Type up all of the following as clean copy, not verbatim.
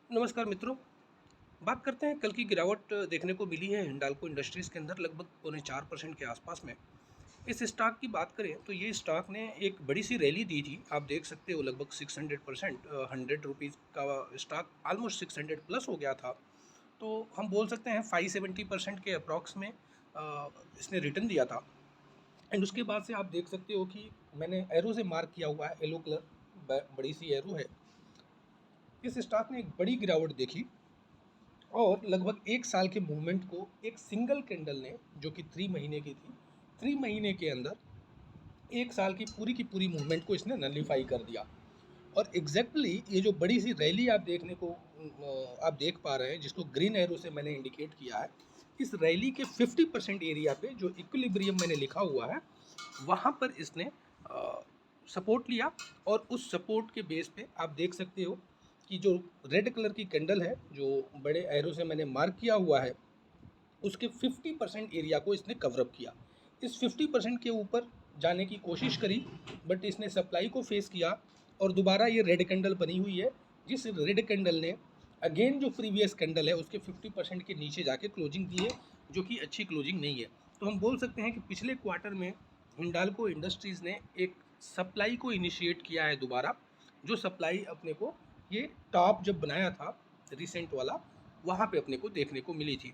नमस्कार मित्रों। बात करते हैं कल की गिरावट देखने को मिली है हिंडाल्को इंडस्ट्रीज़ के अंदर लगभग पौने 4% के आसपास में। इस स्टॉक की बात करें तो ये स्टॉक ने एक बड़ी सी रैली दी थी। आप देख सकते हो लगभग 600% 100 रुपीज़ का स्टॉक ऑलमोस्ट 600 प्लस हो गया था। तो हम बोल सकते हैं 570% के अप्रॉक्स में इसने रिटर्न दिया था। एंड उसके बाद से आप देख सकते हो कि मैंने एरो से मार्क किया हुआ है, येलो कलर बड़ी सी एरो है। इस स्टॉक ने एक बड़ी गिरावट देखी और लगभग 1 साल के मूवमेंट को एक सिंगल कैंडल ने, जो कि 3 महीने की थी, 3 महीने के अंदर 1 साल की पूरी मूवमेंट को इसने नलीफाई कर दिया। और एग्जैक्टली ये जो बड़ी सी रैली आप देखने को आप देख पा रहे हैं, जिसको ग्रीन एरो से मैंने इंडिकेट किया है, इस रैली के 50% एरिया पे जो इक्विलिब्रियम मैंने लिखा हुआ है, वहाँ पर इसने सपोर्ट लिया। और उस सपोर्ट के बेस पे आप देख सकते हो कि जो रेड कलर की कैंडल है, जो बड़े एरो से मैंने मार्क किया हुआ है, उसके 50% एरिया को इसने कवरअप किया। इस 50% के ऊपर जाने की कोशिश करी, बट इसने सप्लाई को फेस किया और दोबारा ये रेड कैंडल बनी हुई है, जिस रेड कैंडल ने अगेन जो प्रीवियस कैंडल है उसके 50% के नीचे जाके क्लोजिंग दी है, जो कि अच्छी क्लोजिंग नहीं है। तो हम बोल सकते हैं कि पिछले क्वार्टर में हिंडाल्को इंडस्ट्रीज़ ने एक सप्लाई को इनिशिएट किया है दोबारा, जो सप्लाई अपने को ये टॉप जब बनाया था रिसेंट वाला, वहाँ पे अपने को देखने को मिली थी।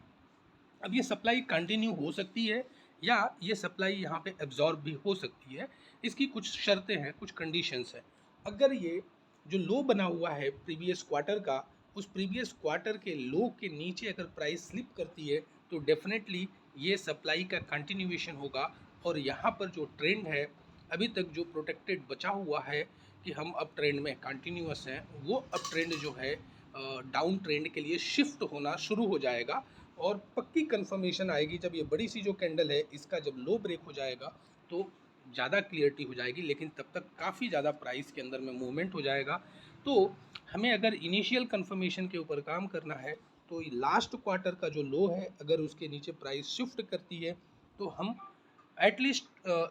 अब ये सप्लाई कंटिन्यू हो सकती है या ये सप्लाई यहाँ पे एब्जॉर्ब भी हो सकती है। इसकी कुछ शर्तें हैं, कुछ कंडीशंस हैं। अगर ये जो लो बना हुआ है प्रीवियस क्वार्टर का, उस प्रीवियस क्वार्टर के लो के नीचे अगर प्राइस स्लिप करती है तो डेफिनेटली ये सप्लाई का कंटिन्यूएशन होगा। और यहाँ पर जो ट्रेंड है अभी तक जो प्रोटेक्टेड बचा हुआ है कि हम अप ट्रेंड में कंटिन्यूअस हैं, वो अप ट्रेंड जो है डाउन ट्रेंड के लिए शिफ्ट होना शुरू हो जाएगा। और पक्की कंफर्मेशन आएगी जब ये बड़ी सी जो कैंडल है इसका जब लो ब्रेक हो जाएगा, तो ज़्यादा क्लियरिटी हो जाएगी। लेकिन तब तक काफ़ी ज़्यादा प्राइस के अंदर में मूवमेंट हो जाएगा। तो हमें अगर इनिशियल कंफर्मेशन के ऊपर काम करना है तो लास्ट क्वार्टर का जो लो है अगर उसके नीचे प्राइस शिफ्ट करती है तो हम एटलीस्ट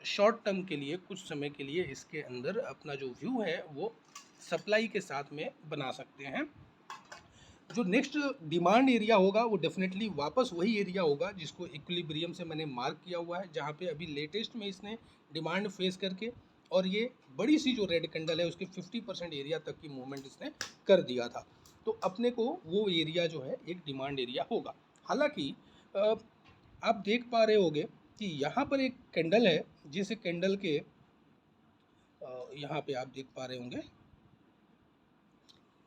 शॉर्ट टर्म के लिए कुछ समय के लिए इसके अंदर अपना जो व्यू है वो सप्लाई के साथ में बना सकते हैं। जो नेक्स्ट डिमांड एरिया होगा वो डेफिनेटली वापस वही एरिया होगा जिसको इक्विलिब्रियम से मैंने मार्क किया हुआ है, जहाँ पे अभी लेटेस्ट में इसने डिमांड फेस करके और ये बड़ी सी जो रेड कैंडल है उसके 50% एरिया तक की मूवमेंट इसने कर दिया था। तो अपने को वो एरिया जो है एक डिमांड एरिया होगा। हालांकि आप देख पा रहे होगे कि यहाँ पर एक कैंडल है, जिस कैंडल के यहाँ पे आप देख पा रहे होंगे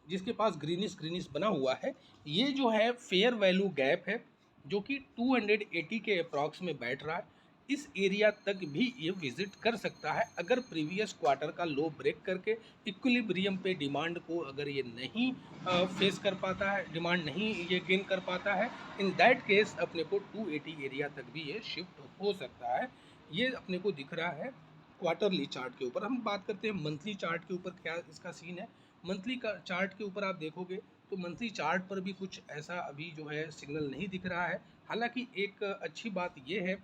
जिसके पास ग्रीनिश ग्रीनिश बना हुआ है, ये जो है फेयर वैल्यू गैप है, जो कि 280 के अप्रॉक्स में बैठ रहा है। इस एरिया तक भी ये विजिट कर सकता है अगर प्रीवियस क्वार्टर का लो ब्रेक करके इक्विलिब्रियम पे डिमांड को अगर ये नहीं फेस कर पाता है, डिमांड नहीं ये गेन कर पाता है। इन दैट केस अपने को 280 एरिया तक भी ये शिफ्ट हो सकता है। ये अपने को दिख रहा है क्वार्टरली चार्ट के ऊपर। हम बात करते हैं मंथली चार्ट के ऊपर क्या इसका सीन है। मंथली का चार्ट के ऊपर आप देखोगे तो मंथली चार्ट पर भी कुछ ऐसा अभी जो है सिग्नल नहीं दिख रहा है। हालांकि एक अच्छी बात ये है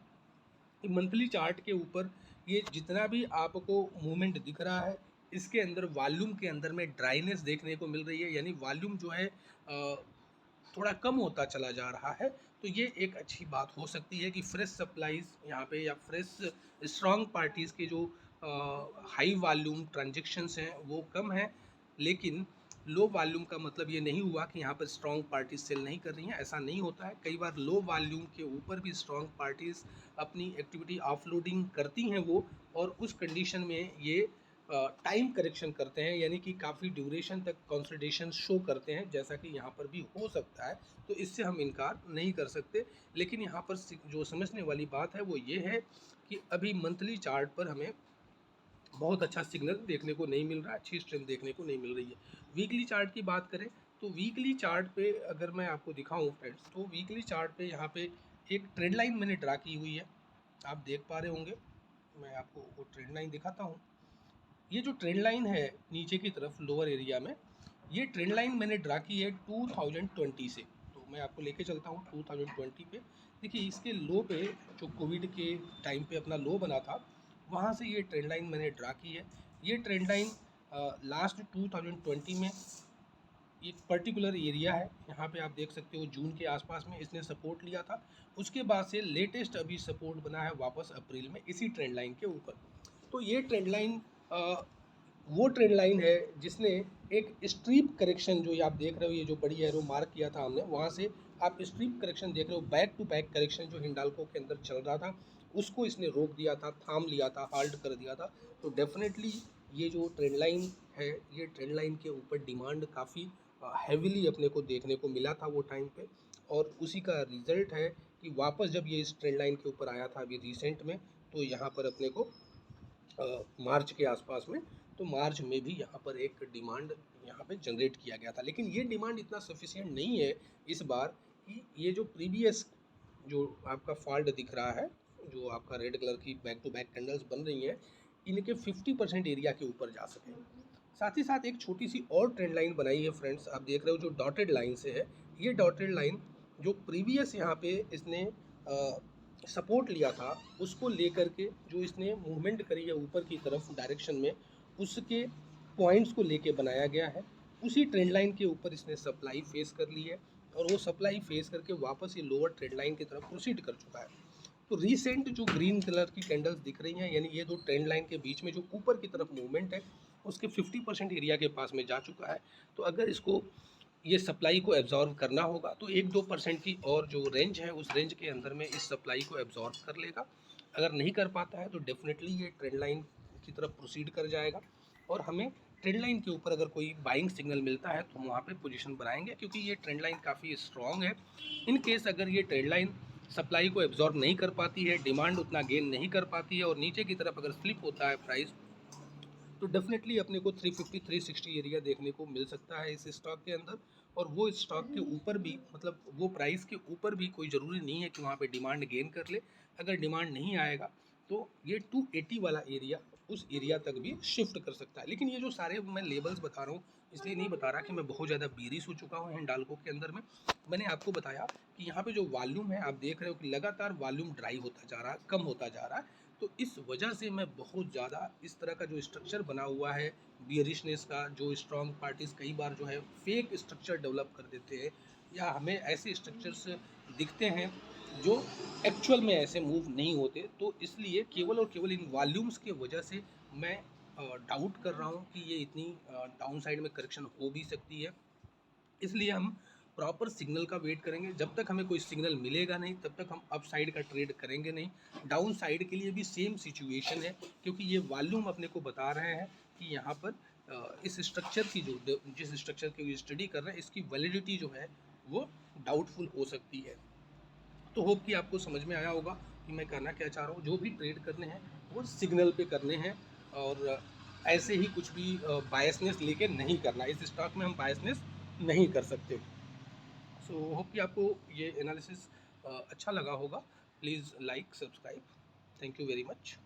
कि मंथली चार्ट के ऊपर ये जितना भी आपको मूवमेंट दिख रहा है, इसके अंदर वॉल्यूम के अंदर में ड्राइनेस देखने को मिल रही है, यानी वॉल्यूम जो है थोड़ा कम होता चला जा रहा है। तो ये एक अच्छी बात हो सकती है कि फ्रेश सप्लाईज यहाँ पे या फ्रेश स्ट्रॉन्ग पार्टीज़ के जो हाई वॉल्यूम ट्रांजेक्शन्स हैं वो कम हैं। लेकिन लो वॉल्यूम का मतलब ये नहीं हुआ कि यहाँ पर स्ट्रॉन्ग पार्टीज सेल नहीं कर रही हैं, ऐसा नहीं होता है। कई बार लो वॉल्यूम के ऊपर भी स्ट्रॉन्ग पार्टीज अपनी एक्टिविटी ऑफलोडिंग करती हैं वो, और उस कंडीशन में ये टाइम करेक्शन करते हैं, यानी कि काफ़ी ड्यूरेशन तक कंसोलिडेशन शो करते हैं, जैसा कि यहाँ पर भी हो सकता है। तो इससे हम इनकार नहीं कर सकते। लेकिन यहाँ पर जो समझने वाली बात है वो ये है कि अभी मंथली चार्ट पर हमें बहुत अच्छा सिग्नल देखने को नहीं मिल रहा है, अच्छी स्ट्रेंथ देखने को नहीं मिल रही है। वीकली चार्ट की बात करें तो वीकली चार्ट पे अगर मैं आपको दिखाऊं फ्रेंड्स, तो वीकली चार्ट पे यहाँ पे एक ट्रेंड लाइन मैंने ड्रा की हुई है, आप देख पा रहे होंगे। मैं आपको वो ट्रेंड लाइन दिखाता हूँ। ये जो ट्रेंड लाइन है नीचे की तरफ लोअर एरिया में, ये ट्रेंड लाइन मैंने ड्रा की है 2020 से। तो मैं आपको लेके चलता हूँ 2020 पे। देखिए इसके लो पे, जो कोविड के टाइम पे अपना लो बना था, वहाँ से ये ट्रेंड लाइन मैंने ड्रा की है। ये ट्रेंड लाइन लास्ट 2020 में एक पर्टिकुलर एरिया है, यहाँ पे आप देख सकते हो जून के आसपास में इसने सपोर्ट लिया था। उसके बाद से लेटेस्ट अभी सपोर्ट बना है वापस अप्रैल में इसी ट्रेंड लाइन के ऊपर। तो ये ट्रेंड लाइन वो ट्रेंड लाइन है जिसने एक स्ट्रीप करेक्शन, जो ये आप देख रहे हो, ये जो बड़ी एरो मार्क किया था हमने, वहाँ से आप स्ट्रीप करेक्शन देख रहे हो, बैक टू बैक करेक्शन जो हिंडाल्को के अंदर चल रहा था उसको इसने रोक दिया था, थाम लिया था, हाल्ट कर दिया था। तो डेफिनेटली ये जो ट्रेंड लाइन है, ये ट्रेंड लाइन के ऊपर डिमांड काफ़ी हैविली अपने को देखने को मिला था वो टाइम पे, और उसी का रिजल्ट है कि वापस जब ये इस ट्रेंड लाइन के ऊपर आया था अभी रिसेंट में, तो यहाँ पर अपने को मार्च के आसपास में, तो मार्च में भी यहाँ पर एक डिमांड यहाँ पे जनरेट किया गया था। लेकिन ये डिमांड इतना सफिशिएंट नहीं है इस बार कि ये जो प्रीवियस जो आपका फॉल्ट दिख रहा है, जो आपका रेड कलर की बैक टू बैक कैंडल्स बन रही हैं, इनके 50% एरिया के ऊपर जा सके। साथ ही साथ एक छोटी सी और ट्रेंड लाइन बनाई है फ्रेंड्स, आप देख रहे हो जो डॉटेड लाइन से है, ये डॉटेड लाइन जो प्रीवियस यहाँ पे इसने सपोर्ट लिया था उसको लेकर के जो इसने मूवमेंट करी है ऊपर की तरफ डायरेक्शन में, उसके पॉइंट्स को लेके बनाया गया है। उसी ट्रेंड लाइन के ऊपर इसने सप्लाई फेस कर ली है, और वो सप्लाई फेस करके वापस ये लोअर ट्रेंड लाइन की तरफ प्रोसीड कर चुका है। तो रीसेंट जो ग्रीन कलर की कैंडल्स दिख रही हैं, यानी ये दो ट्रेंड लाइन के बीच में जो ऊपर की तरफ मूवमेंट है, उसके 50% एरिया के पास में जा चुका है। तो अगर इसको ये सप्लाई को एब्जॉर्व करना होगा तो 1-2% की और जो रेंज है उस रेंज के अंदर में इस सप्लाई को एब्जॉर्व कर लेगा। अगर नहीं कर पाता है तो डेफिनेटली ये ट्रेंड लाइन की तरफ प्रोसीड कर जाएगा, और हमें ट्रेंड लाइन के ऊपर अगर कोई बाइंग सिग्नल मिलता है तो हम वहाँ पे पोजीशन बनाएंगे, क्योंकि ये ट्रेंड लाइन काफ़ी स्ट्रॉन्ग है। इन केस अगर ये ट्रेंड लाइन सप्लाई को एब्जॉर्ब नहीं कर पाती है, डिमांड उतना गेन नहीं कर पाती है, और नीचे की तरफ अगर स्लिप होता है प्राइस, तो डेफिनेटली अपने को 350-360 एरिया देखने को मिल सकता है इस स्टॉक के अंदर। और वो स्टॉक के ऊपर भी, मतलब वो प्राइस के ऊपर भी कोई ज़रूरी नहीं है कि वहाँ पे डिमांड गेन कर ले। अगर डिमांड नहीं आएगा तो ये 280 वाला एरिया, उस एरिया तक भी शिफ्ट कर सकता है। लेकिन ये जो सारे मैं लेबल्स बता रहा हूँ, इसलिए नहीं बता रहा कि मैं बहुत ज़्यादा बेरिश हो चुका हूँ हिंडाल्को के अंदर में। मैंने आपको बताया कि यहाँ पे जो वॉल्यूम है, आप देख रहे हो कि लगातार वॉल्यूम ड्राई होता जा रहा है, कम होता जा रहा है। तो इस वजह से मैं बहुत ज़्यादा इस तरह का जो स्ट्रक्चर बना हुआ है बियरिशनेस का, जो स्ट्रॉन्ग पार्टीज कई बार जो है फेक स्ट्रक्चर डेवलप कर देते हैं, या हमें ऐसे स्ट्रक्चर्स दिखते हैं जो एक्चुअल में ऐसे मूव नहीं होते, तो इसलिए केवल और केवल इन वॉल्यूम्स की वजह से मैं डाउट कर रहा हूँ कि ये इतनी डाउन साइड में करेक्शन हो भी सकती है। इसलिए हम प्रॉपर सिग्नल का वेट करेंगे। जब तक हमें कोई सिग्नल मिलेगा नहीं तब तक हम अप साइड का ट्रेड करेंगे नहीं। डाउन साइड के लिए भी सेम सिचुएशन है, क्योंकि ये वॉल्यूम अपने को बता रहे हैं कि यहाँ पर इस स्ट्रक्चर की जो जिस स्ट्रक्चर की स्टडी कर रहे हैं, इसकी वैलिडिटी जो है वो डाउटफुल हो सकती है। तो होप कि आपको समझ में आया होगा कि मैं कहना क्या चाह रहा हूँ। जो भी ट्रेड करने हैं वो सिग्नल पे करने हैं, और ऐसे ही कुछ भी बायसनेस लेके नहीं करना। इस स्टॉक में हम बायसनेस नहीं कर सकते। सो होप कि आपको ये एनालिसिस अच्छा लगा होगा। Please like, subscribe. Thank you very much.